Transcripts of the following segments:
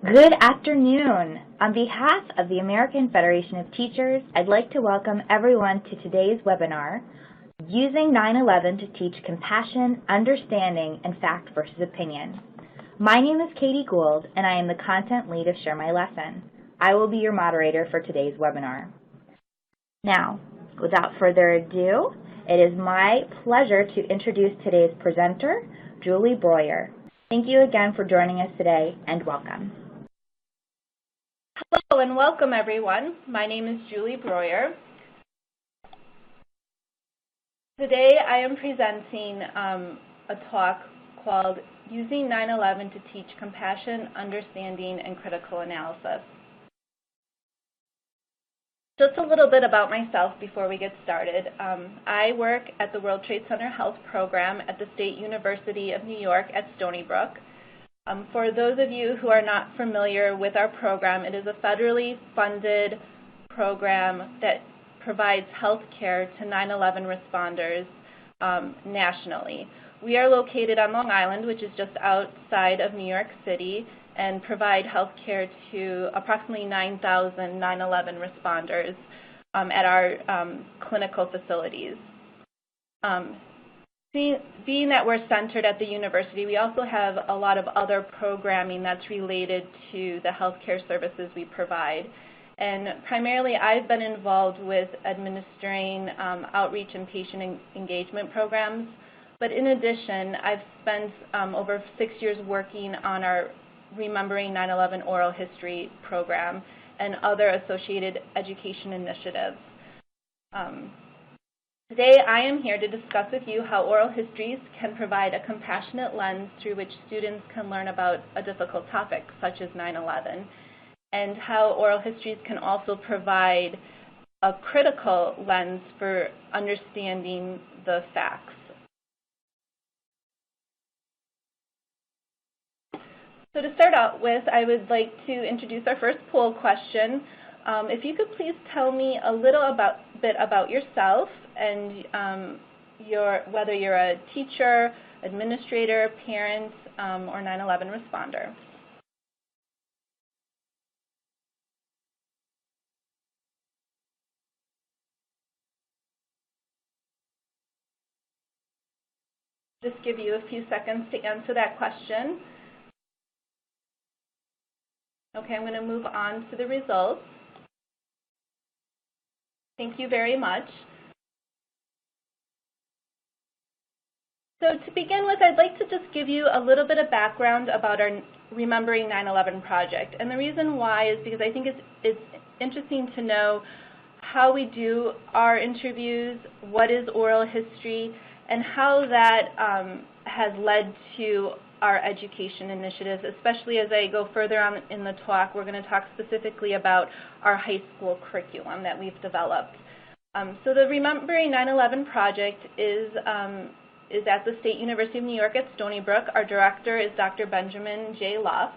Good afternoon. On behalf of the American Federation of Teachers, I'd like to welcome everyone to today's webinar, Using 9/11 to Teach Compassion, Understanding, and Fact versus Opinion. My name is Katie Gould, and I am the content lead of Share My Lesson. I will be your moderator for today's webinar. Now, without further ado, it is my pleasure to introduce today's presenter, Julie Breuer. Thank you again for joining us today, and welcome. Hello and welcome, everyone. My name is Julie Breuer. Today I am presenting a talk called Using 9/11 to Teach Compassion, Understanding, and Critical Analysis. Just a little bit about myself before we get started. I work at the World Trade Center Health Program at the State University of New York at Stony Brook. For those of you who are not familiar with our program, it is a federally funded program that provides health care to 9/11 responders nationally. We are located on Long Island, which is just outside of New York City, and provide health care to approximately 9,000 9/11 responders at our clinical facilities. Being that we're centered at the university, we also have a lot of other programming that's related to the healthcare services we provide. And primarily, I've been involved with administering outreach and patient engagement programs. But in addition, I've spent over 6 years working on our Remembering 9/11 Oral History program and other associated education initiatives. Today, I am here to discuss with you how oral histories can provide a compassionate lens through which students can learn about a difficult topic, such as 9/11, and how oral histories can also provide a critical lens for understanding the facts. So to start out with, I would like to introduce our first poll question. If you could please tell me a little bit about yourself and whether you're a teacher, administrator, parent, or 9/11 responder. Just give you a few seconds to answer that question. Okay, I'm going to move on to the results. Thank you very much. So to begin with, I'd like to just give you a little bit of background about our Remembering 9/11 project. And the reason why is because I think it's interesting to know how we do our interviews, what is oral history, and how that has led to our education initiatives, especially as I go further on in the talk. We're going to talk specifically about our high school curriculum that we've developed. So the Remembering 9/11 project is at the State University of New York at Stony Brook. Our director is Dr. Benjamin J. Luft.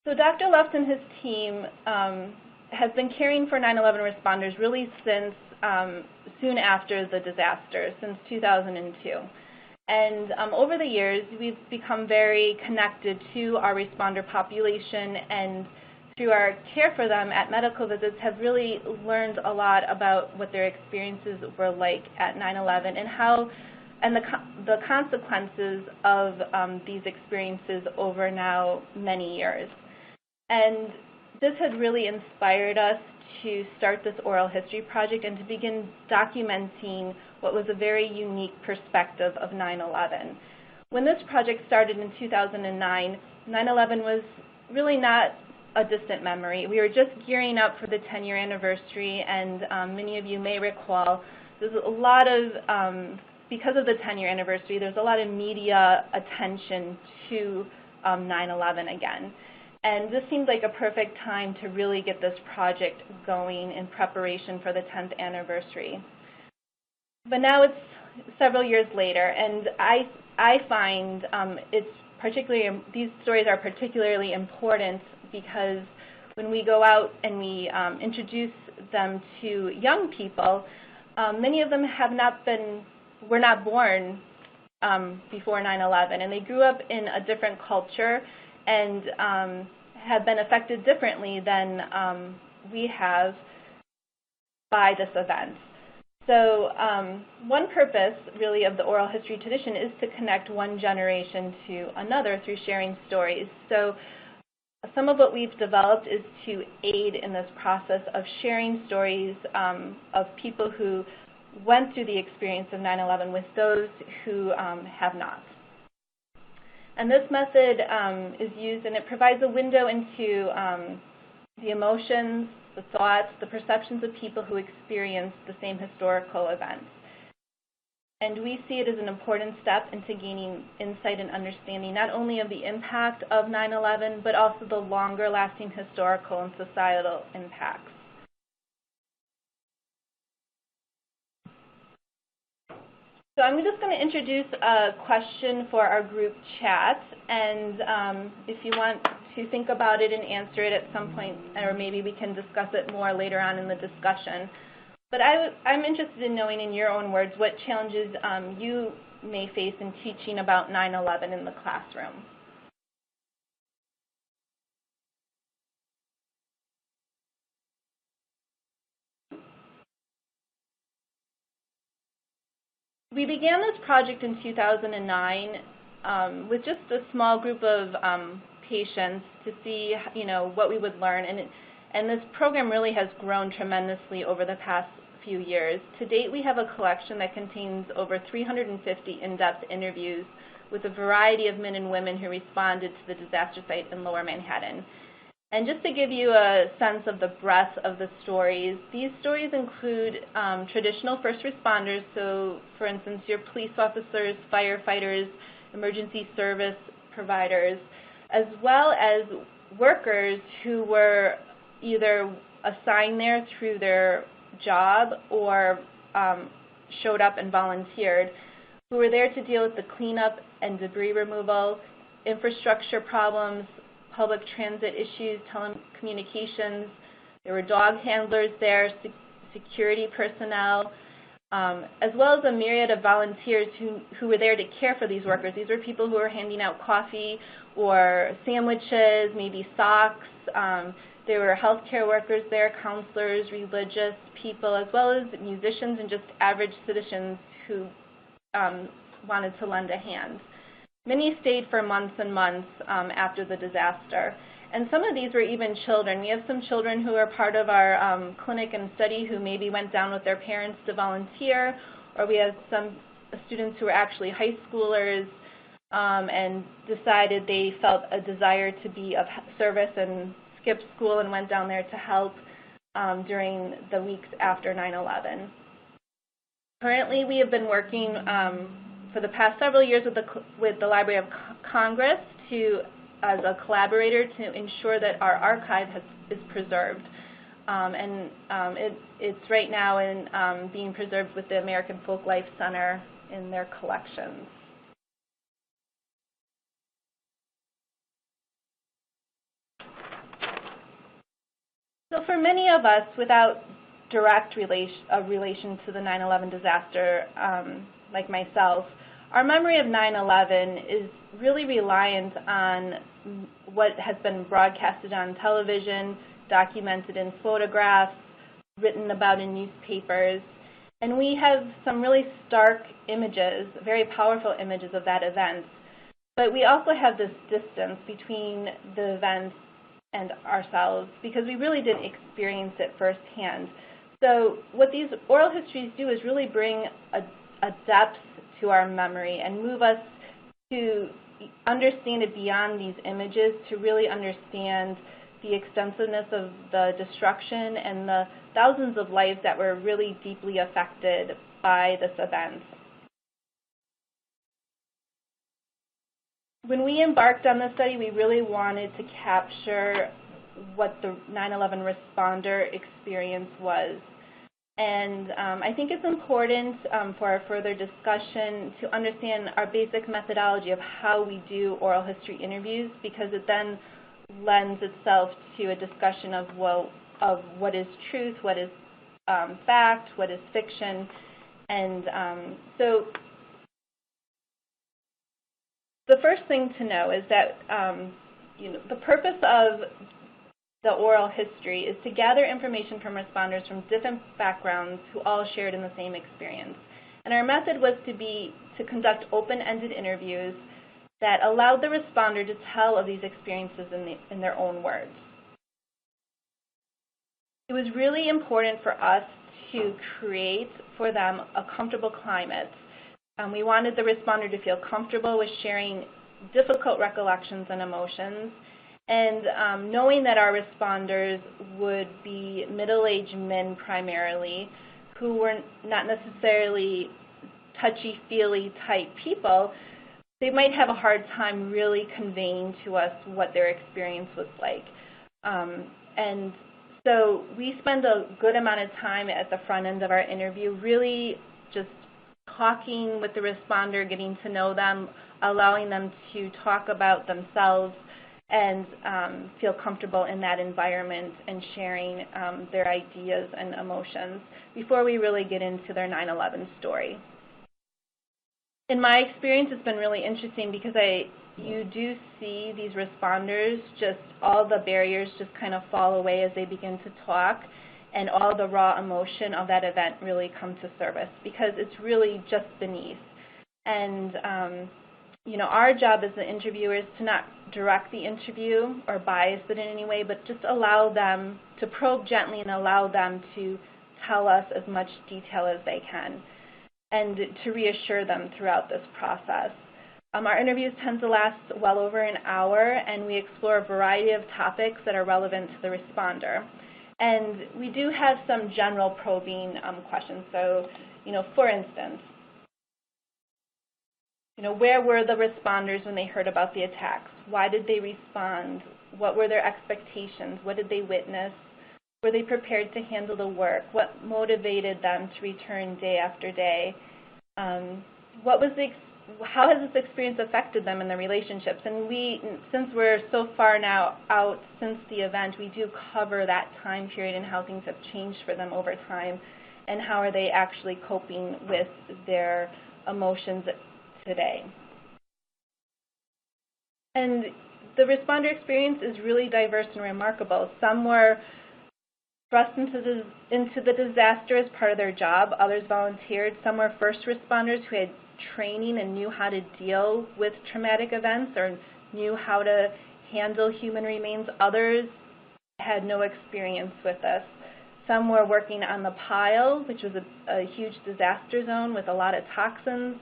So Dr. Luft and his team has been caring for 9/11 responders really since soon after the disaster, since 2002. And over the years, we've become very connected to our responder population, and through our care for them at medical visits have really learned a lot about what their experiences were like at 9/11 and the consequences of these experiences over now many years. And this has really inspired us to start this oral history project and to begin documenting what was a very unique perspective of 9/11. When this project started in 2009, 9/11 was really not a distant memory. We were just gearing up for the 10-year anniversary, and many of you may recall there's a lot of, because of the 10-year anniversary, there's a lot of media attention to 9/11 again. And this seemed like a perfect time to really get this project going in preparation for the 10th anniversary. But now it's several years later, and I find these stories are particularly important because when we go out and we introduce them to young people, many of them were not born before 9/11, and they grew up in a different culture and have been affected differently than we have by this event. So one purpose, really, of the oral history tradition is to connect one generation to another through sharing stories. So some of what we've developed is to aid in this process of sharing stories of people who went through the experience of 9/11 with those who have not. And this method is used, and it provides a window into the emotions, the thoughts, the perceptions of people who experience the same historical events. And we see it as an important step into gaining insight and understanding not only of the impact of 9/11, but also the longer-lasting historical and societal impacts. So I'm just going to introduce a question for our group chat, and if you want to think about it and answer it at some point, or maybe we can discuss it more later on in the discussion. But I'm interested in knowing in your own words what challenges you may face in teaching about 9/11 in the classroom. We began this project in 2009 with just a small group of patients to see, what we would learn, and this program really has grown tremendously over the past few years. To date, we have a collection that contains over 350 in-depth interviews with a variety of men and women who responded to the disaster site in Lower Manhattan. And just to give you a sense of the breadth of the stories, these stories include traditional first responders, so for instance, your police officers, firefighters, emergency service providers, as well as workers who were either assigned there through their job or showed up and volunteered, who were there to deal with the cleanup and debris removal, infrastructure problems, public transit issues, telecommunications. There were dog handlers there, security personnel, as well as a myriad of volunteers who were there to care for these workers. These were people who were handing out coffee or sandwiches, maybe socks. There were healthcare workers there, counselors, religious people, as well as musicians and just average citizens who wanted to lend a hand. Many stayed for months and months after the disaster. And some of these were even children. We have some children who are part of our clinic and study who maybe went down with their parents to volunteer, or we have some students who are actually high schoolers and decided they felt a desire to be of service and skipped school and went down there to help during the weeks after 9/11. Currently, we have been working for the past several years with the Library of Congress as a collaborator to ensure that our archive is preserved. It's right now being preserved with the American Folklife Center in their collections. So for many of us, without direct relation to the 9/11 disaster, like myself, our memory of 9/11 is really reliant on what has been broadcasted on television, documented in photographs, written about in newspapers. And we have some really stark images, very powerful images of that event. But we also have this distance between the events and ourselves because we really didn't experience it firsthand. So what these oral histories do is really bring a depth to our memory and move us to understand it beyond these images, to really understand the extensiveness of the destruction and the thousands of lives that were really deeply affected by this event. When we embarked on this study, we really wanted to capture what the 9/11 responder experience was. And I think it's important for our further discussion to understand our basic methodology of how we do oral history interviews, because it then lends itself to a discussion of, well, of what is truth, what is fact, what is fiction. And so the first thing to know is that the purpose of the oral history is to gather information from responders from different backgrounds who all shared in the same experience. And our method was to conduct open-ended interviews that allowed the responder to tell of these experiences in their own words. It was really important for us to create for them a comfortable climate. We wanted the responder to feel comfortable with sharing difficult recollections and emotions, and knowing that our responders would be middle-aged men primarily, who were not necessarily touchy-feely type people, they might have a hard time really conveying to us what their experience was like. And so we spend a good amount of time at the front end of our interview really just talking with the responder, getting to know them, allowing them to talk about themselves and feel comfortable in that environment and sharing their ideas and emotions before we really get into their 9/11 story. In my experience, it's been really interesting because you do see these responders, just all the barriers just kind of fall away as they begin to talk, and all the raw emotion of that event really come to surface because it's really just beneath. And our job as the interviewer is to not direct the interview or bias it in any way, but just allow them to probe gently and allow them to tell us as much detail as they can, and to reassure them throughout this process. Our interviews tend to last well over an hour, and we explore a variety of topics that are relevant to the responder. And we do have some general probing questions. So, for instance, where were the responders when they heard about the attacks? Why did they respond? What were their expectations? What did they witness? Were they prepared to handle the work? What motivated them to return day after day? How has this experience affected them in their relationships? And since we're so far now out since the event, we do cover that time period and how things have changed for them over time, and how are they actually coping with their emotions today. And the responder experience is really diverse and remarkable. Some were thrust into the disaster as part of their job. Others volunteered. Some were first responders who had training and knew how to deal with traumatic events or knew how to handle human remains. Others had no experience with this. Some were working on the pile, which was a huge disaster zone with a lot of toxins.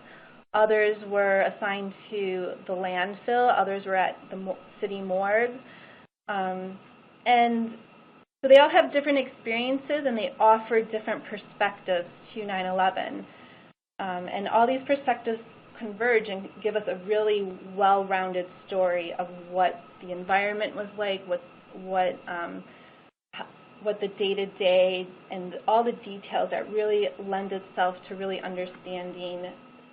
Others were assigned to the landfill. Others were at the city morgue. And so they all have different experiences, and they offer different perspectives to 9/11. And all these perspectives converge and give us a really well-rounded story of what the environment was like, what the day-to-day, and all the details that really lend itself to really understanding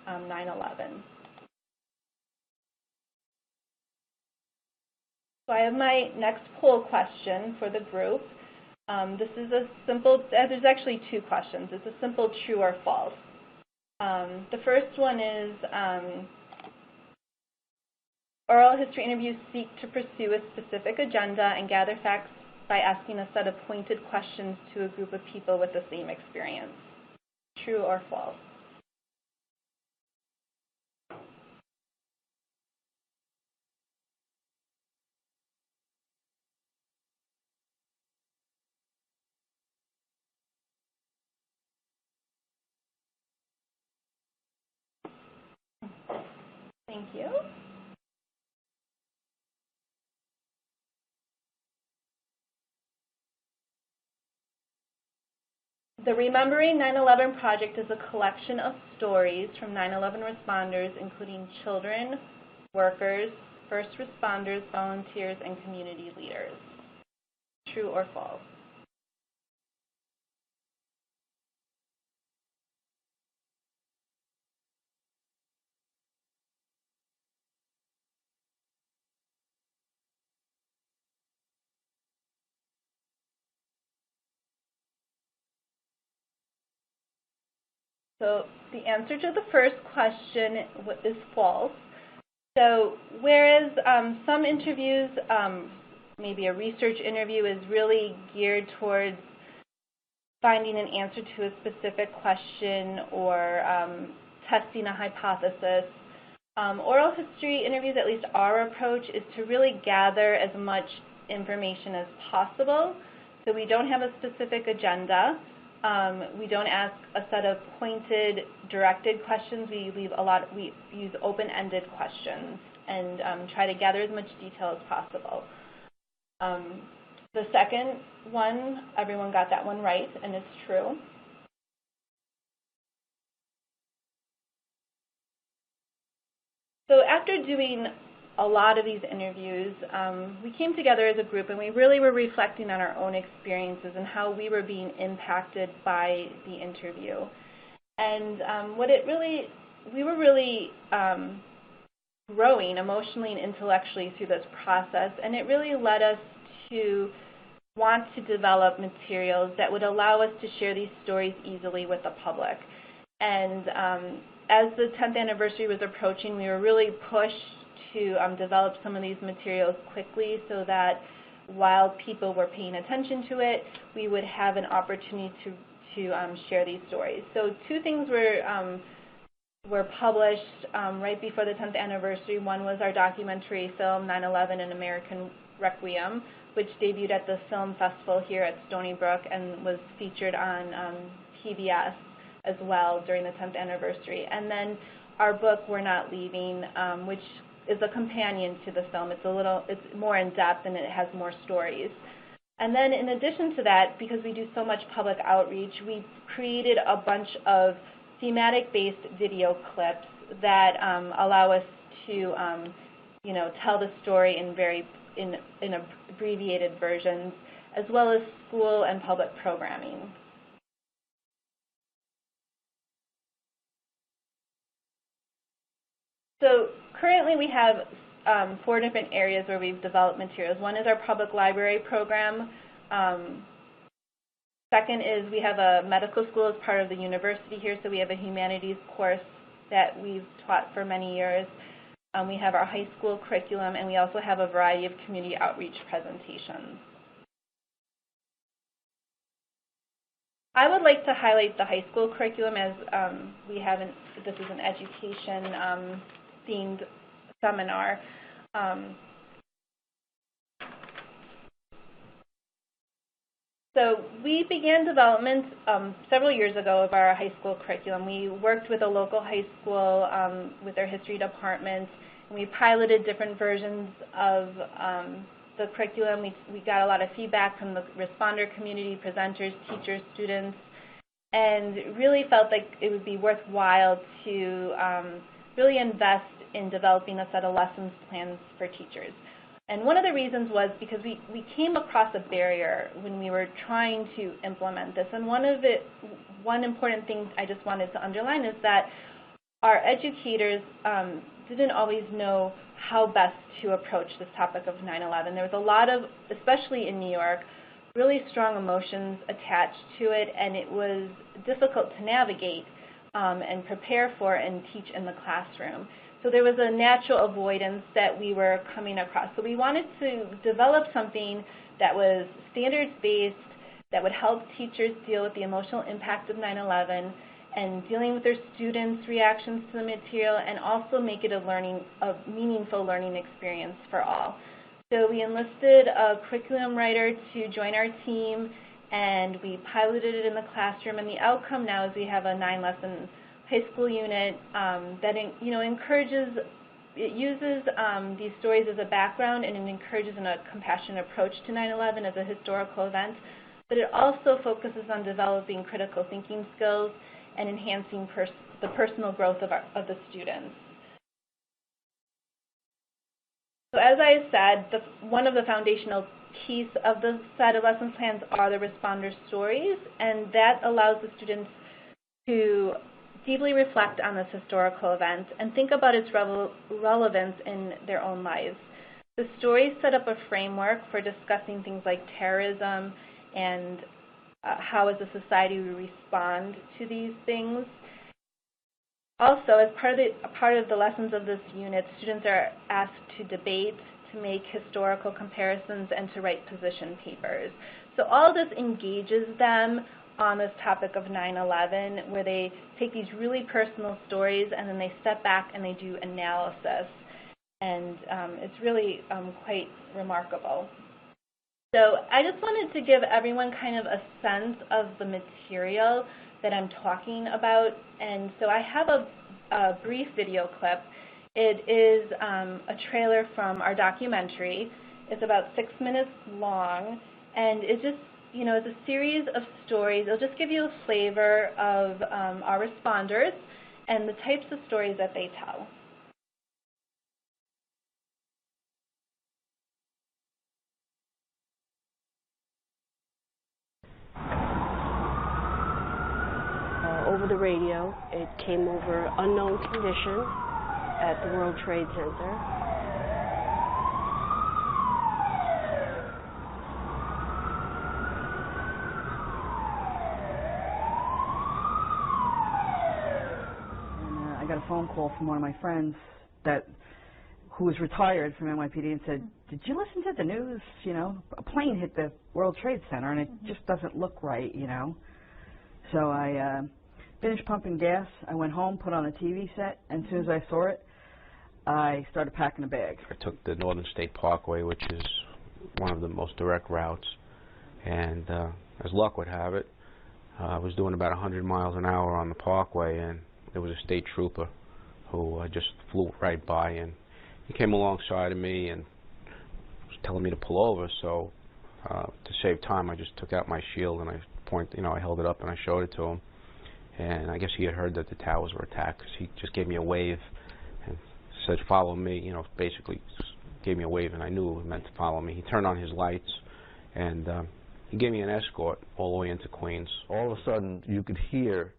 9/11. So I have my next poll question for the group. This is a simple, there's actually two questions. It's a simple true or false. The first one is, oral history interviews seek to pursue a specific agenda and gather facts by asking a set of pointed questions to a group of people with the same experience. True or false? Thank you. The Remembering 9/11 Project is a collection of stories from 9/11 responders, including children, workers, first responders, volunteers, and community leaders. True or false? So the answer to the first question is false. So whereas some interviews, maybe a research interview, is really geared towards finding an answer to a specific question or testing a hypothesis, oral history interviews, at least our approach, is to really gather as much information as possible. So we don't have a specific agenda. We don't ask a set of pointed, directed questions. We use open-ended questions and try to gather as much detail as possible. The second one, everyone got that one right, and it's true. So after doing a lot of these interviews, we came together as a group and we really were reflecting on our own experiences and how we were being impacted by the interview. And we were really growing emotionally and intellectually through this process, and it really led us to want to develop materials that would allow us to share these stories easily with the public. And as the 10th anniversary was approaching, we were really pushed to develop some of these materials quickly so that while people were paying attention to it, we would have an opportunity to share these stories. So two things were published right before the 10th anniversary. One was our documentary film, 9/11, An American Requiem, which debuted at the film festival here at Stony Brook and was featured on PBS as well during the 10th anniversary. And then our book, We're Not Leaving, which is a companion to the film. It's more in depth and it has more stories. And then in addition to that, because we do so much public outreach, we created a bunch of thematic-based video clips that allow us to tell the story in abbreviated versions, as well as school and public programming. So currently we have 4 different areas where we've developed materials. One is our public library program. Second is we have a medical school as part of the university here, so we have a humanities course that we've taught for many years. We have our high school curriculum, and we also have a variety of community outreach presentations. I would like to highlight the high school curriculum as this is an education themed seminar. So we began development several years ago of our high school curriculum. We worked with a local high school with their history department, and we piloted different versions of the curriculum. We got a lot of feedback from the responder community, presenters, teachers, students, and really felt like it would be worthwhile to really invest in developing a set of lessons plans for teachers. And one of the reasons was because we came across a barrier when we were trying to implement this. And one important thing I just wanted to underline is that our educators didn't always know how best to approach this topic of 9/11. There was a lot of, especially in New York, really strong emotions attached to it, and it was difficult to navigate and prepare for and teach in the classroom. So there was a natural avoidance that we were coming across. So we wanted to develop something that was standards-based, that would help teachers deal with the emotional impact of 9/11 and dealing with their students' reactions to the material, and also make it a meaningful learning experience for all. So we enlisted a curriculum writer to join our team, and we piloted it in the classroom. And the outcome now is we have a 9-lesson high school unit that uses these stories as a background, and it encourages a compassionate approach to 9/11 as a historical event. But it also focuses on developing critical thinking skills and enhancing the personal growth of the students. So as I said, one of the foundational piece of the set of lesson plans are the responder stories, and that allows the students to deeply reflect on this historical event and think about its relevance in their own lives. The stories set up a framework for discussing things like terrorism and how as a society we respond to these things. Also, as part of the lessons of this unit, students are asked to debate, to make historical comparisons, and to write position papers. So all this engages them on this topic of 9/11, where they take these really personal stories and then they step back and they do analysis. And it's really quite remarkable. So I just wanted to give everyone kind of a sense of the material that I'm talking about. And so I have a brief video clip. It is a trailer from our documentary. It's about 6 minutes long, and it's just, you know, it's a series of stories. It'll just give you a flavor of our responders and the types of stories that they tell. Over the radio, it came over unknown condition at the World Trade Center. And I got a phone call from one of my friends who was retired from NYPD and said, "Did you listen to the news? You know, a plane hit the World Trade Center and it just doesn't look right, you know." So I finished pumping gas. I went home, put on the TV set, and as soon as I saw it, I started packing a bag. I took the Northern State Parkway, which is one of the most direct routes, and as luck would have it, I was doing about 100 miles an hour on the Parkway, and there was a state trooper who just flew right by, and he came alongside of me and was telling me to pull over. So to save time, I just took out my shield and I held it up and I showed it to him. And I guess he had heard that the towers were attacked, because he just gave me a wave and said, "Follow me," you know, basically just gave me a wave, and I knew it meant to follow me. He turned on his lights, and he gave me an escort all the way into Queens. All of a sudden, you could hear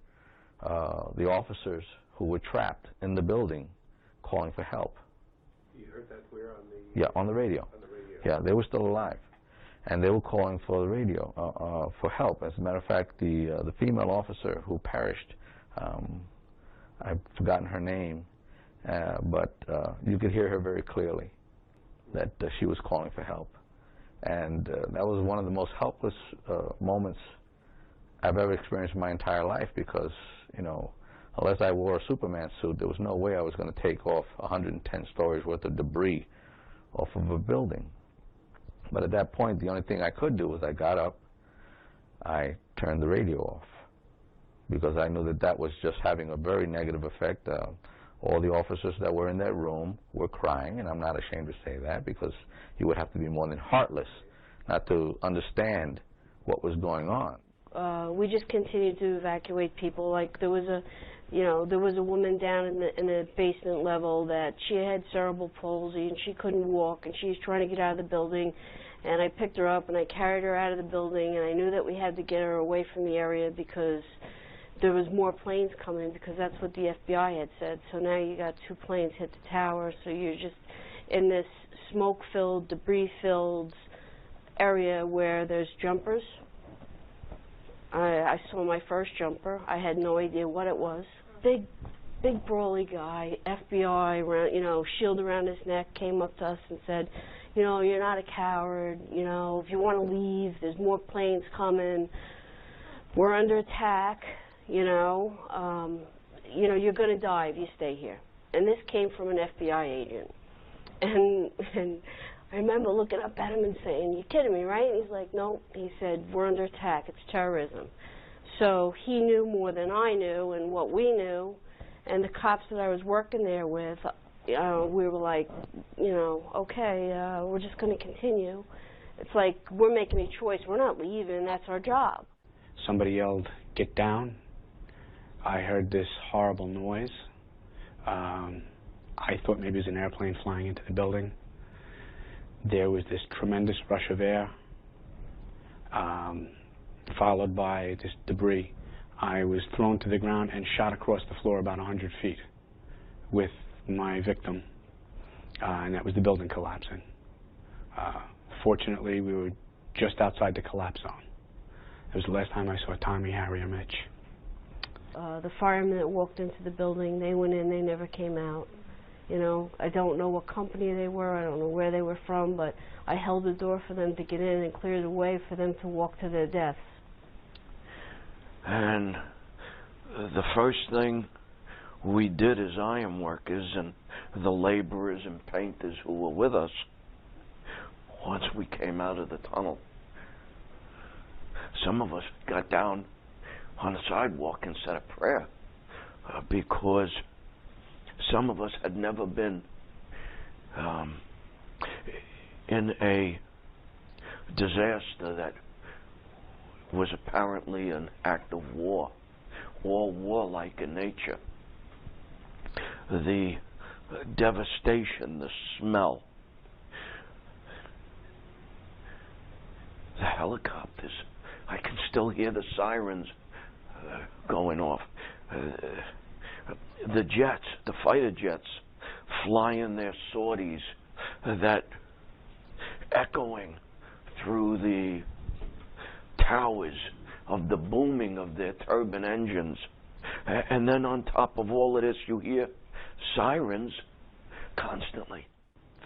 the officers who were trapped in the building calling for help. You heard that where on the... Yeah, on the radio. On the radio. Yeah, they were still alive. And they were calling for the radio, for help. As a matter of fact, the female officer who perished, I've forgotten her name, but you could hear her very clearly that she was calling for help. And that was one of the most helpless moments I've ever experienced in my entire life, because, you know, unless I wore a Superman suit, there was no way I was going to take off 110 stories worth of debris off of a building. But at that point, the only thing I could do was I got up, I turned the radio off, because I knew that that was just having a very negative effect. All the officers that were in that room were crying, and I'm not ashamed to say that, because you would have to be more than heartless not to understand what was going on. We just continued to evacuate people. Like there was a woman down in the basement level that she had cerebral palsy and she couldn't walk, and she was trying to get out of the building. And I picked her up and I carried her out of the building, and I knew that we had to get her away from the area because there was more planes coming, because that's what the FBI had said. So now you got 2 planes hit the tower, so you're just in this smoke-filled, debris-filled area where there's jumpers. I saw my first jumper. I had no idea what it was. Big brawly guy, FBI, around, you know, shield around his neck, came up to us and said, "You know, you're not a coward. You know, if you want to leave, there's more planes coming. We're under attack. You know, you're going to die if you stay here." And this came from an FBI agent. And I remember looking up at him and saying, "You kidding me, right?" And he's like, "No." He said, "We're under attack. It's terrorism." So he knew more than I knew and what we knew. And the cops that I was working there with, we were like, okay, we're just going to continue. It's like we're making a choice. We're not leaving. That's our job. Somebody yelled, "Get down." I heard this horrible noise. I thought maybe it was an airplane flying into the building. There was this tremendous rush of air, followed by this debris. I was thrown to the ground and shot across the floor about 100 feet with my victim, and that was the building collapsing. Fortunately, we were just outside the collapse zone. It was the last time I saw Tommy, Harry, or Mitch. The firemen that walked into the building, they went in, they never came out. You know, I don't know what company they were, I don't know where they were from, but I held the door for them to get in and clear the way for them to walk to their deaths. And the first thing we did as iron workers and the laborers and painters who were with us, once we came out of the tunnel, some of us got down on the sidewalk and said a prayer because some of us had never been in a disaster that was apparently an act of war, all warlike in nature. The devastation, the smell, the helicopters. I can still hear the sirens going off. The jets, the fighter jets, flying their sorties, that echoing through the towers of the booming of their turbine engines. And then on top of all of this, you hear sirens constantly.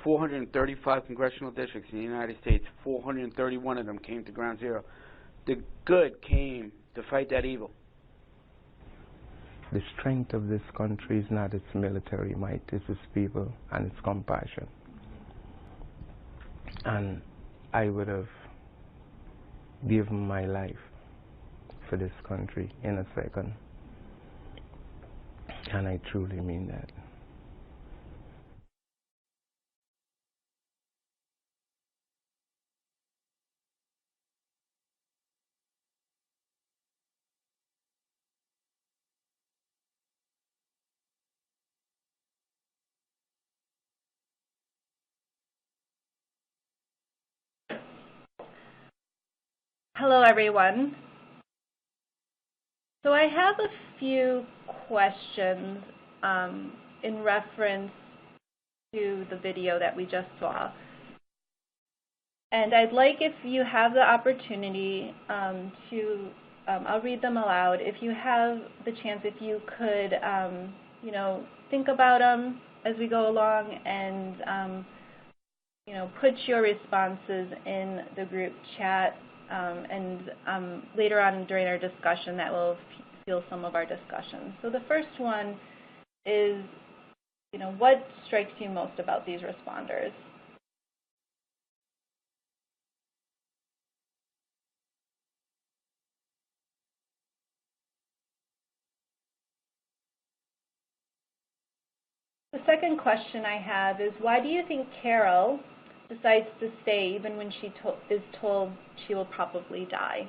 435 congressional districts in the United States, 431 of them came to ground zero. The good came to fight that evil. The strength of this country is not its military might, it's its people and its compassion. And I would have given my life for this country in a second. And I truly mean that. Hello, everyone. So I have a few questions in reference to the video that we just saw. And I'd like, if you have the opportunity I'll read them aloud. If you have the chance, if you could, you know, think about them as we go along and, you know, put your responses in the group chat. And later on during our discussion, that will fuel some of our discussion. So the first one is, you know, what strikes you most about these responders? The second question I have is, why do you think Carol decides to stay even when she is told she will probably die?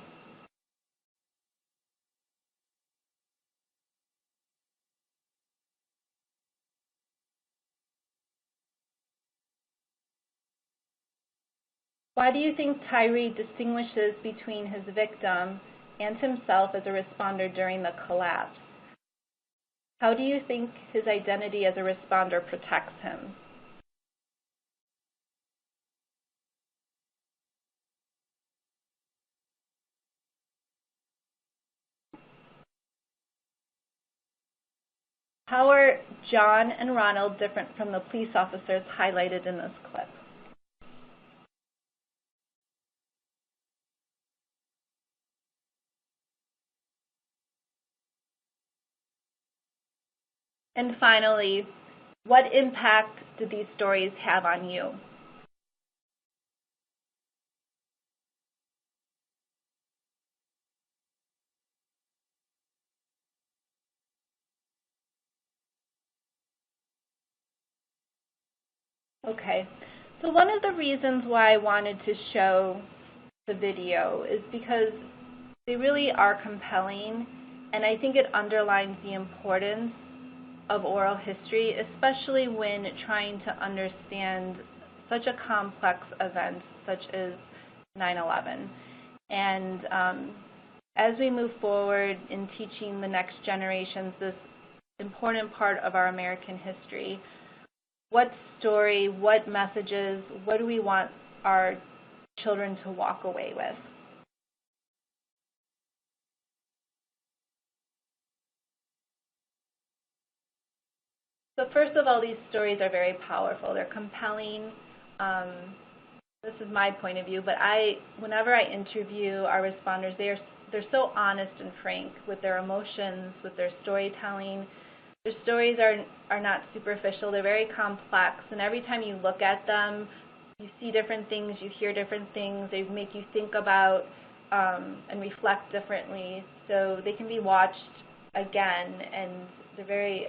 Why do you think Tyree distinguishes between his victim and himself as a responder during the collapse? How do you think his identity as a responder protects him? How are John and Ronald different from the police officers highlighted in this clip? And finally, what impact do these stories have on you? Okay, so one of the reasons why I wanted to show the video is because they really are compelling, and I think it underlines the importance of oral history, especially when trying to understand such a complex event such as 9/11. And as we move forward in teaching the next generations this important part of our American history, what story, what messages, what do we want our children to walk away with? So first of all, these stories are very powerful. They're compelling. This is my point of view, but whenever I interview our responders, they're so honest and frank with their emotions, with their storytelling. Their stories are not superficial. They're very complex, and every time you look at them, you see different things, you hear different things. They make you think about and reflect differently. So they can be watched again, and they're very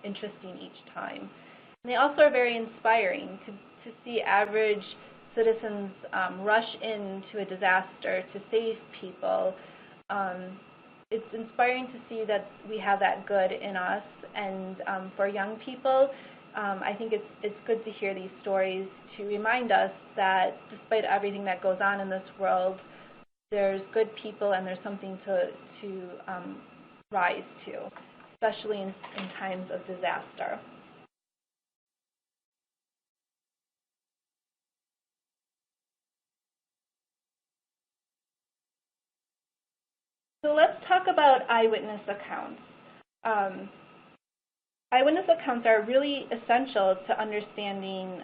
interesting each time. And they also are very inspiring to see average citizens rush into a disaster to save people. It's inspiring to see that we have that good in us. And for young people, I think it's good to hear these stories to remind us that despite everything that goes on in this world, there's good people and there's something to rise to, especially in times of disaster. So let's talk about eyewitness accounts. Eyewitness accounts are really essential to understanding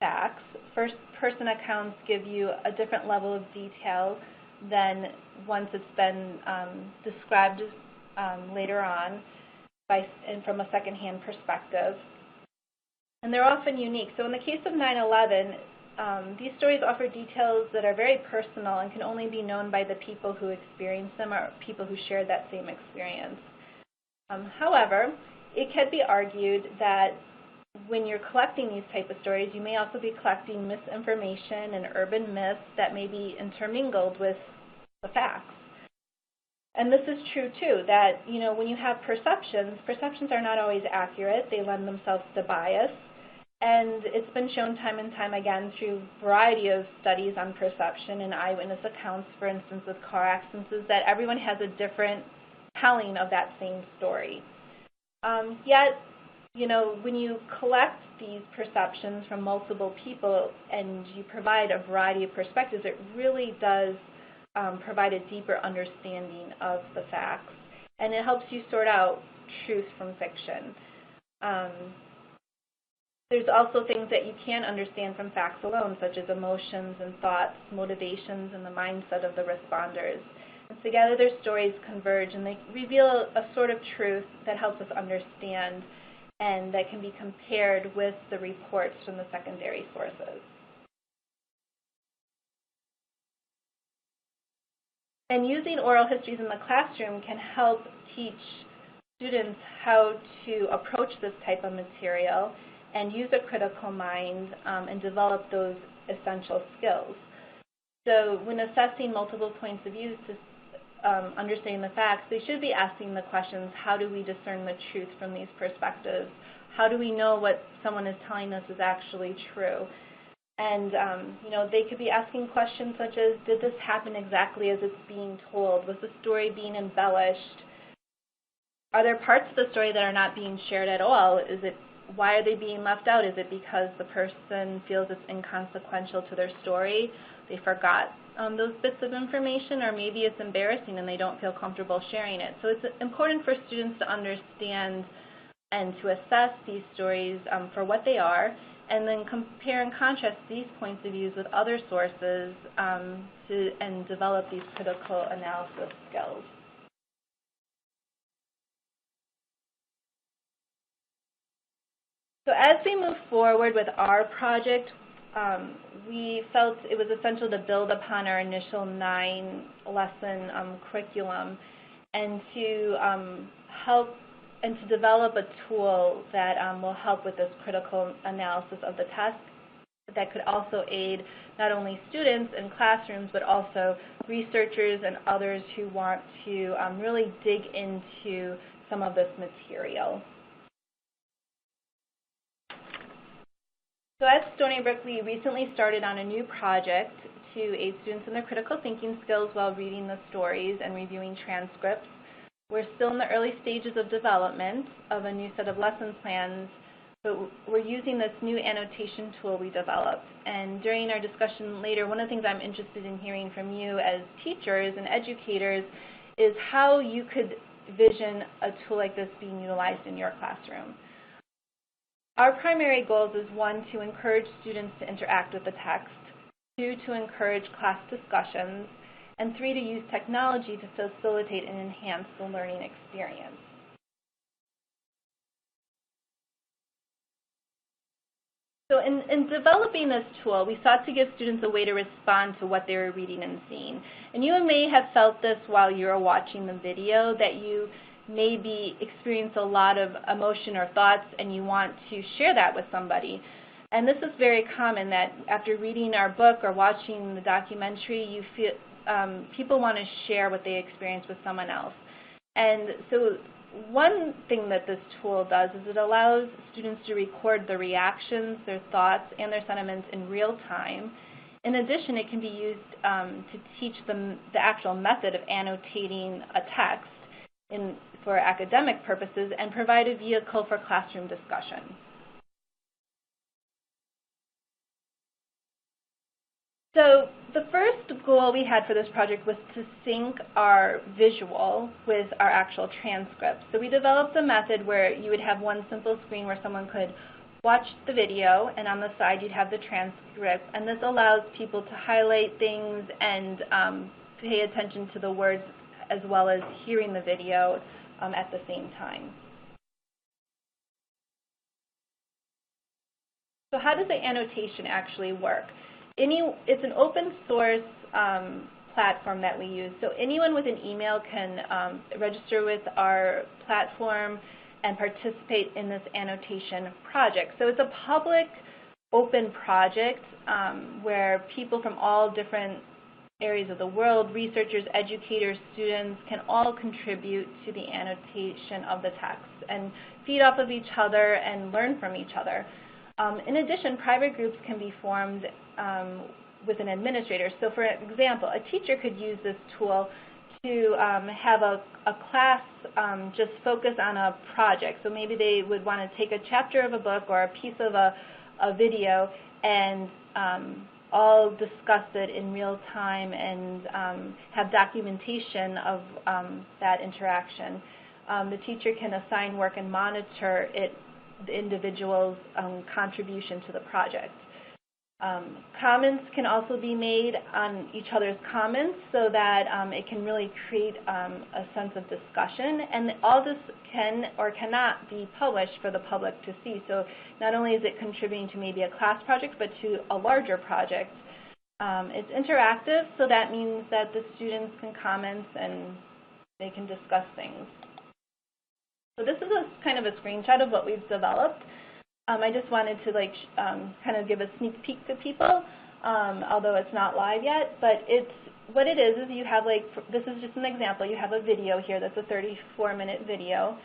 facts. First-person accounts give you a different level of detail than once it's been described later on and from a second-hand perspective. And they're often unique. So in the case of 9/11, these stories offer details that are very personal and can only be known by the people who experienced them or people who shared that same experience. However, it can be argued that when you're collecting these type of stories, you may also be collecting misinformation and urban myths that may be intermingled with the facts. And this is true too, that when you have perceptions are not always accurate. They lend themselves to bias. And it's been shown time and time again through a variety of studies on perception and eyewitness accounts, for instance, with car accidents, that everyone has a different telling of that same story. Yet, when you collect these perceptions from multiple people and you provide a variety of perspectives, it really does provide a deeper understanding of the facts. And it helps you sort out truth from fiction. There's also things that you can't understand from facts alone, such as emotions and thoughts, motivations, and the mindset of the responders. And together their stories converge, and they reveal a sort of truth that helps us understand and that can be compared with the reports from the secondary sources. And using oral histories in the classroom can help teach students how to approach this type of material and use a critical mind and develop those essential skills. So when assessing multiple points of view to understanding the facts, they should be asking the questions, how do we discern the truth from these perspectives? How do we know what someone is telling us is actually true? And they could be asking questions such as, did this happen exactly as it's being told? Was the story being embellished? Are there parts of the story that are not being shared at all? Why are they being left out? Is it because the person feels it's inconsequential to their story? They forgot those bits of information, or maybe it's embarrassing and they don't feel comfortable sharing it. So it's important for students to understand and to assess these stories for what they are, and then compare and contrast these points of views with other sources and develop these critical analysis skills. So as we move forward with our project, we felt it was essential to build upon our initial 9-lesson curriculum and to help and to develop a tool that will help with this critical analysis of the test that could also aid not only students in classrooms, but also researchers and others who want to really dig into some of this material. So at Stony Brook, we recently started on a new project to aid students in their critical thinking skills while reading the stories and reviewing transcripts. We're still in the early stages of development of a new set of lesson plans, but we're using this new annotation tool we developed. And during our discussion later, one of the things I'm interested in hearing from you as teachers and educators is how you could vision a tool like this being utilized in your classroom. Our primary goals is 1, to encourage students to interact with the text, 2, to encourage class discussions, and 3, to use technology to facilitate and enhance the learning experience. So in developing this tool, we sought to give students a way to respond to what they were reading and seeing. And you may have felt this while you were watching the video, that you maybe experience a lot of emotion or thoughts and you want to share that with somebody. And this is very common, that after reading our book or watching the documentary, you feel people want to share what they experience with someone else. And so one thing that this tool does is it allows students to record their reactions, their thoughts, and their sentiments in real time. In addition, it can be used to teach them the actual method of annotating a text for academic purposes and provide a vehicle for classroom discussion. So the first goal we had for this project was to sync our visual with our actual transcript. So we developed a method where you would have one simple screen where someone could watch the video, and on the side you'd have the transcript. And this allows people to highlight things and pay attention to the words as well as hearing the video at the same time. So how does the annotation actually work? It's an open source platform that we use. So anyone with an email can register with our platform and participate in this annotation project. So it's a public, open project where people from all different areas of the world, researchers, educators, students, can all contribute to the annotation of the text and feed off of each other and learn from each other. In addition, private groups can be formed with an administrator. So for example, a teacher could use this tool to have a class just focus on a project. So maybe they would want to take a chapter of a book or a piece of a video and all discuss it in real time and have documentation of that interaction. The teacher can assign work and monitor the individual's contribution to the project. Comments can also be made on each other's comments so that it can really create a sense of discussion. And all this can or cannot be published for the public to see. So not only is it contributing to maybe a class project, but to a larger project. It's interactive, so that means that the students can comment and they can discuss things. So this is kind of a screenshot of what we've developed. I just wanted to kind of give a sneak peek to people, although it's not live yet. But what it is you have this is just an example. You have a video here that's a 34-minute video,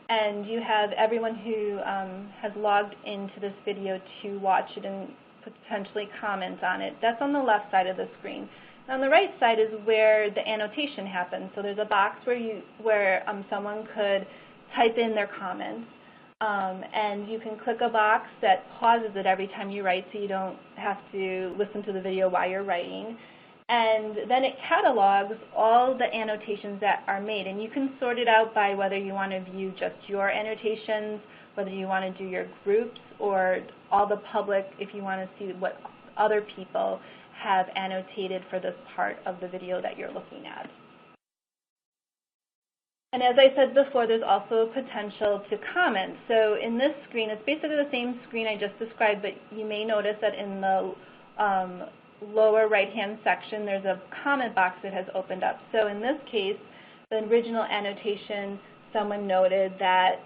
and you have everyone who has logged into this video to watch it and potentially comment on it. That's on the left side of the screen. On the right side is where the annotation happens. So there's a box where someone could type in their comments. And you can click a box that pauses it every time you write so you don't have to listen to the video while you're writing. And then it catalogs all the annotations that are made. And you can sort it out by whether you want to view just your annotations, whether you want to do your groups, or all the public if you want to see what other people have annotated for this part of the video that you're looking at. And as I said before, there's also potential to comment. So in this screen, it's basically the same screen I just described, but you may notice that in the lower right-hand section, there's a comment box that has opened up. So in this case, the original annotation, someone noted that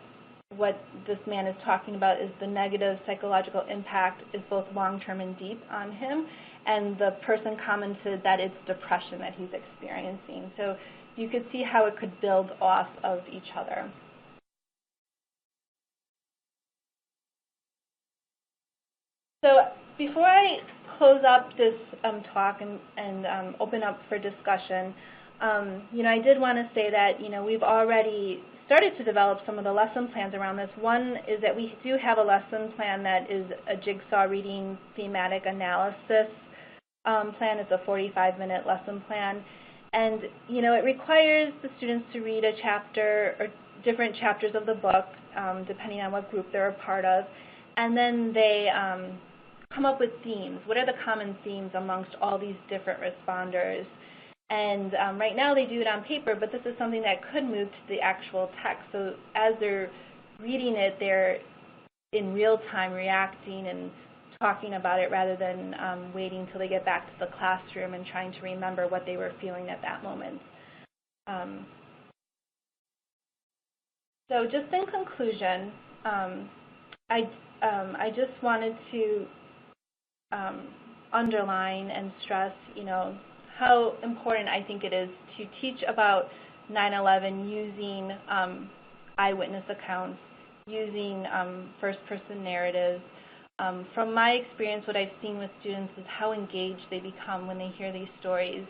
what this man is talking about is the negative psychological impact is both long-term and deep on him. And the person commented that it's depression that he's experiencing. So you could see how it could build off of each other. So before I close up this talk and open up for discussion, I did want to say that we've already started to develop some of the lesson plans around this. One is that we do have a lesson plan that is a jigsaw reading thematic analysis plan. It's a 45-minute lesson plan. And, it requires the students to read a chapter or different chapters of the book, depending on what group they're a part of. And then they come up with themes. What are the common themes amongst all these different responders? And right now they do it on paper, but this is something that could move to the actual text. So as they're reading it, they're in real time reacting and talking about it rather than waiting until they get back to the classroom and trying to remember what they were feeling at that moment. So just in conclusion, I just wanted to underline and stress, how important I think it is to teach about 9/11 using eyewitness accounts, using first-person narratives. From my experience, what I've seen with students is how engaged they become when they hear these stories.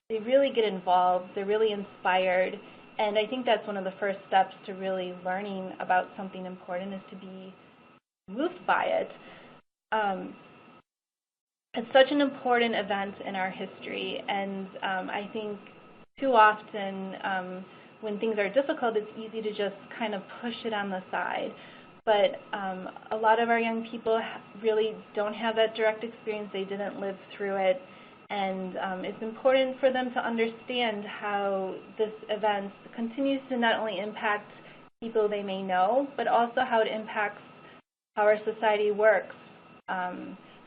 They really get involved, they're really inspired, and I think that's one of the first steps to really learning about something important is to be moved by it. It's such an important event in our history, and I think too often when things are difficult, it's easy to just kind of push it on the side. But a lot of our young people really don't have that direct experience. They didn't live through it, and it's important for them to understand how this event continues to not only impact people they may know, but also how it impacts how our society works.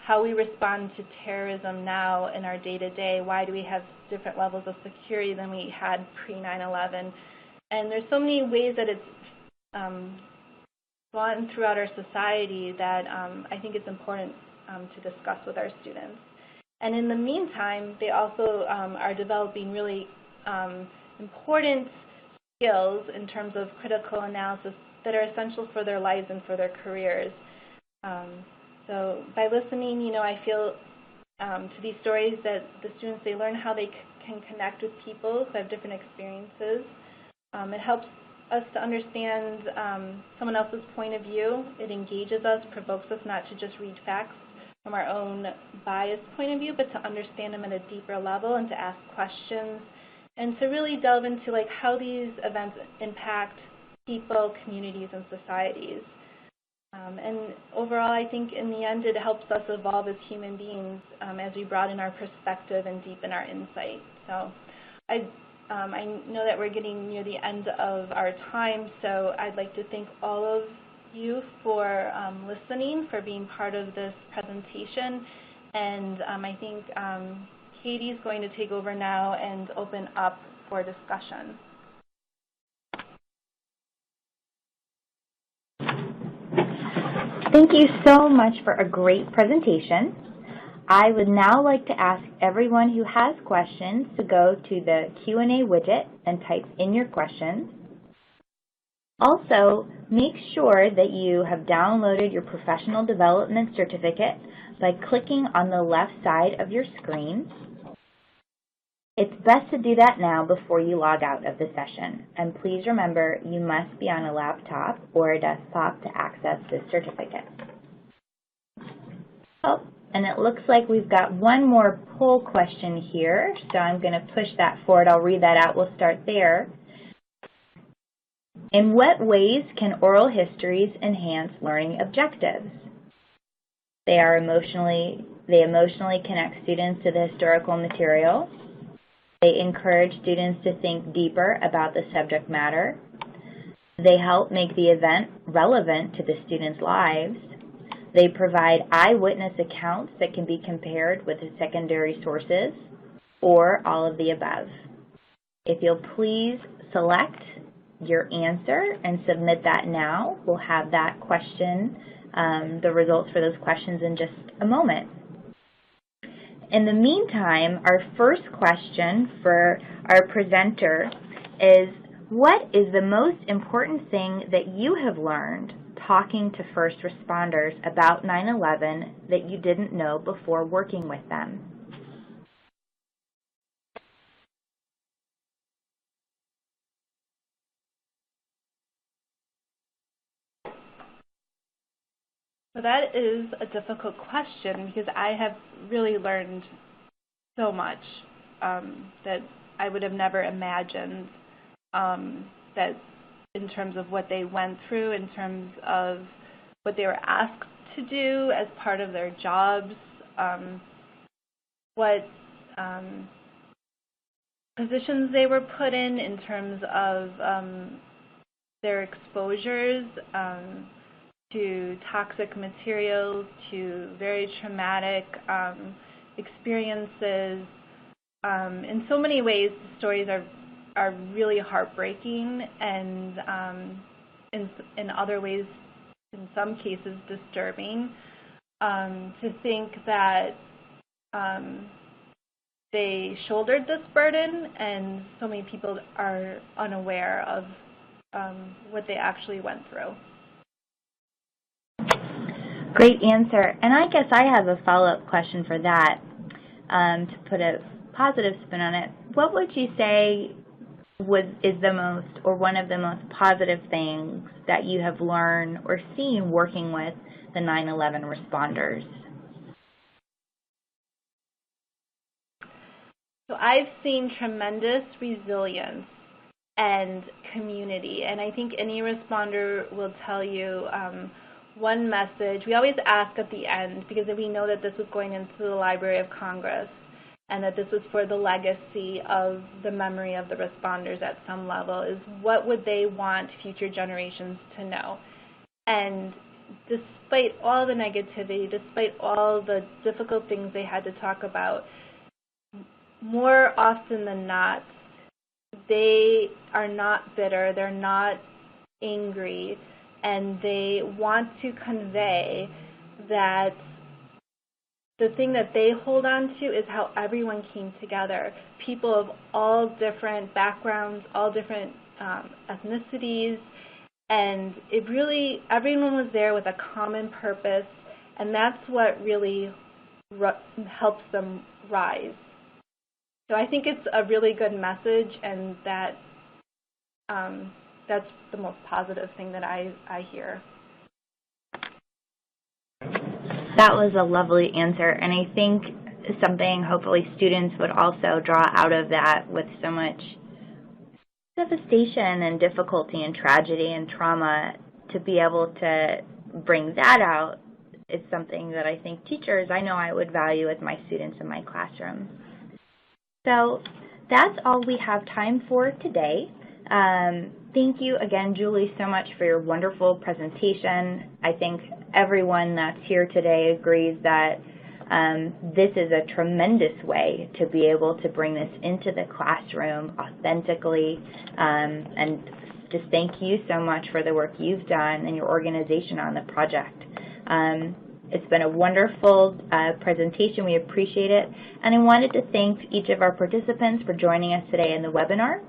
How we respond to terrorism now in our day-to-day. Why do we have different levels of security than we had pre-9/11? And there's so many ways that it's gone throughout our society that I think it's important to discuss with our students. And in the meantime, they also are developing really important skills in terms of critical analysis that are essential for their lives and for their careers. So by listening, I feel to these stories that the students, they learn how they can connect with people who have different experiences. It helps us to understand someone else's point of view. It engages us, provokes us not to just read facts from our own biased point of view, but to understand them at a deeper level and to ask questions and to really delve into how these events impact people, communities, and societies. And overall, I think in the end, it helps us evolve as human beings as we broaden our perspective and deepen our insight. So I know that we're getting near the end of our time, so I'd like to thank all of you for listening, for being part of this presentation. And I think Katie's going to take over now and open up for discussion. Thank you so much for a great presentation. I would now like to ask everyone who has questions to go to the Q&A widget and type in your questions. Also, make sure that you have downloaded your professional development certificate by clicking on the left side of your screen. It's best to do that now before you log out of the session. And please remember, you must be on a laptop or a desktop to access this certificate. Oh, and it looks like we've got one more poll question here, so I'm going to push that forward. I'll read that out. We'll start there. In what ways can oral histories enhance learning objectives? They emotionally connect students to the historical material. They encourage students to think deeper about the subject matter. They help make the event relevant to the students' lives. They provide eyewitness accounts that can be compared with the secondary sources, or all of the above. If you'll please select your answer and submit that now, we'll have that question, the results for those questions in just a moment. In the meantime, our first question for our presenter is, what is the most important thing that you have learned talking to first responders about 9/11 that you didn't know before working with them? So that is a difficult question because I have really learned so much that I would have never imagined, that in terms of what they went through, in terms of what they were asked to do as part of their jobs, what positions they were put in terms of their exposures to toxic materials, to very traumatic experiences. In so many ways, the stories are really heartbreaking, and in other ways, in some cases, disturbing. To think that they shouldered this burden, and so many people are unaware of what they actually went through. Great answer. And I guess I have a follow-up question for that, to put a positive spin on it. What would you say is the most, or one of the most positive things that you have learned or seen working with the 9/11 responders? So I've seen tremendous resilience and community, and I think any responder will tell you one message. We always ask at the end, because we know that this is going into the Library of Congress and that this is for the legacy of the memory of the responders at some level, is what would they want future generations to know? And despite all the negativity, despite all the difficult things they had to talk about, more often than not, they are not bitter, they're not angry, and they want to convey that the thing that they hold on to is how everyone came together. People of all different backgrounds, all different ethnicities, and it really, everyone was there with a common purpose, and that's what really helps them rise. So I think it's a really good message, and that that's the most positive thing that I hear. That was a lovely answer, and I think something hopefully students would also draw out of that, with so much devastation and difficulty and tragedy and trauma, to be able to bring that out is something that I think teachers, I know I would value with my students in my classroom. So that's all we have time for today. Thank you again, Julie, so much for your wonderful presentation. I think everyone that's here today agrees that this is a tremendous way to be able to bring this into the classroom authentically, and just thank you so much for the work you've done and your organization on the project. It's been a wonderful presentation. We appreciate it. And I wanted to thank each of our participants for joining us today in the webinar.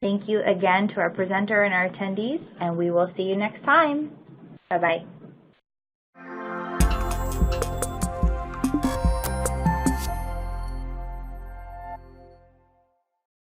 Thank you again to our presenter and our attendees, and we will see you next time. Bye-bye.